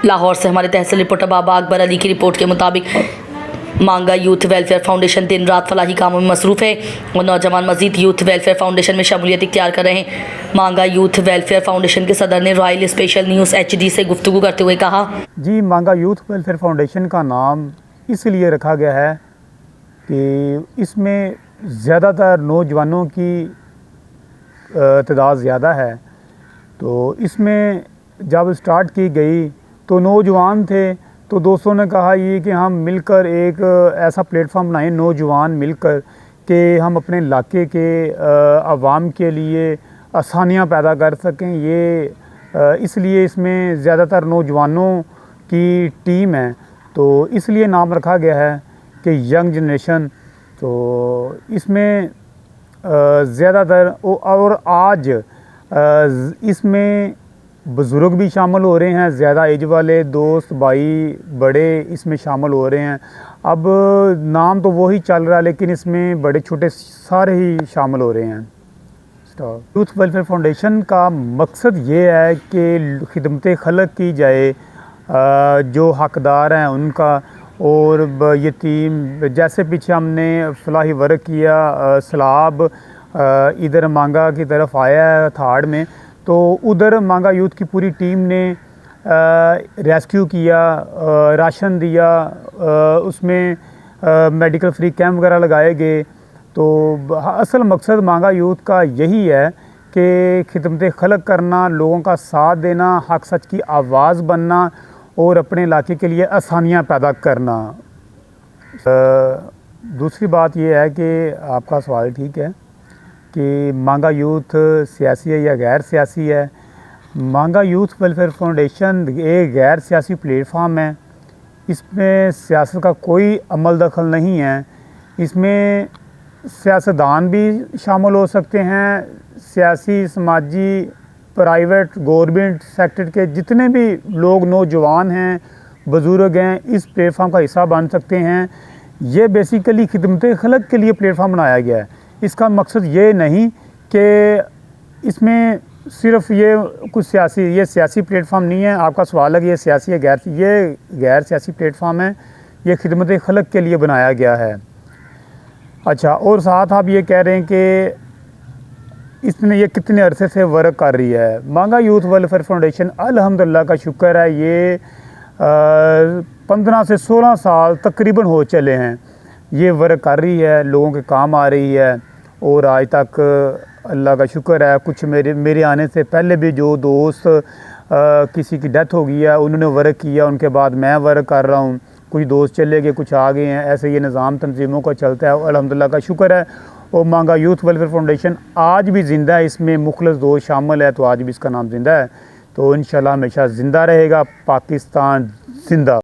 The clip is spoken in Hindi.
लाहौर से हमारे तहसील रिपोर्टर बाबा अकबर अली की रिपोर्ट के मुताबिक मांगा यूथ वेलफेयर फाउंडेशन दिन रात फलाही कामों में मसरूफ़ है और नौजवान मजीद यूथ वेलफेयर फाउंडेशन में शमूलियत इख्तियार कर रहे हैं। मांगा यूथ वेलफेयर फाउंडेशन के सदर ने रॉयल स्पेशल न्यूज़ HD से गुफ्तगू करते हुए कहा, जी मांगा यूथ वेलफेयर फाउंडेशन का नाम इसलिए रखा गया है कि इसमें ज़्यादातर नौजवानों की तादाद ज़्यादा है। तो इसमें जब स्टार्ट की गई तो नौजवान थे, तो दोस्तों ने कहा ये कि हम मिलकर एक ऐसा प्लेटफॉर्म बनाएं, नौजवान मिलकर कि हम अपने इलाके के आवाम के लिए आसानियां पैदा कर सकें। ये इसलिए इसमें ज़्यादातर नौजवानों की टीम है, तो इसलिए नाम रखा गया है कि यंग जनरेशन। तो इसमें ज़्यादातर और आज इसमें बुज़ुर्ग भी शामिल हो रहे हैं, ज़्यादा एज वाले दोस्त भाई बड़े इसमें शामिल हो रहे हैं। अब नाम तो वही चल रहा है लेकिन इसमें बड़े छोटे सारे ही शामिल हो रहे हैं। यूथ वेलफेयर फाउंडेशन का मकसद ये है कि खिदमत खलक की जाए, जो हकदार हैं उनका, और यतीम जैसे पीछे हमने फलाही वर्क किया, सैलाब इधर मांगा की तरफ आया है थाड़ में, तो उधर मांगा यूथ की पूरी टीम ने रेस्क्यू किया, राशन दिया, उसमें मेडिकल फ्री कैंप वगैरह लगाए गए। तो असल मकसद मांगा यूथ का यही है कि खिदमत खलक करना, लोगों का साथ देना, हक सच की आवाज़ बनना और अपने इलाके के लिए आसानियाँ पैदा करना। दूसरी बात यह है कि आपका सवाल ठीक है कि मांगा यूथ सियासी है या गैर सियासी है। मांगा यूथ वेलफेयर फाउंडेशन एक गैर सियासी प्लेटफार्म है। इसमें सियासत का कोई अमल दखल नहीं है। इसमें सियासतदान भी शामिल हो सकते हैं, सियासी, समाजी, प्राइवेट, गवर्नमेंट सेक्टर के जितने भी लोग नौजवान हैं, बुज़ुर्ग हैं, इस प्लेटफार्म का हिस्सा बन सकते हैं। ये बेसिकली खिदमत खलक के लिए प्लेटफार्म बनाया गया है। इसका मकसद ये नहीं कि इसमें सिर्फ ये कुछ ये सियासी प्लेटफार्म नहीं है। आपका सवाल है कि ये सियासी है ये गैर सियासी प्लेटफार्म है, ये खिदमत खलक के लिए बनाया गया है। अच्छा, और साथ आप ये कह रहे हैं कि इसमें ये कितने अरसे से वर्क कर रही है। मांगा यूथ वेलफेयर फाउंडेशन अल्हम्दुलिल्लाह का शुक्र है, ये 15 से 16 साल तकरीबन हो चले हैं ये वर्क कर रही है, लोगों के काम आ रही है। और आज तक अल्लाह का शुक्र है, कुछ मेरे आने से पहले भी जो दोस्त किसी की डेथ हो गई है उन्होंने वर्क किया, उनके बाद मैं वर्क कर रहा हूँ। कुछ दोस्त चले गए, कुछ आ गए हैं, ऐसे ये निज़ाम तंजीमों का चलता है। अल्हम्दुलिल्लाह का शुक्र है। और मांगा यूथ वेलफेयर फाउंडेशन आज भी ज़िंदा है, इसमें मुखलस दोस्त शामिल है, तो आज भी इसका नाम ज़िंदा है। तो इंशाल्लाह हमेशा ज़िंदा रहेगा। पाकिस्तान ज़िंदा।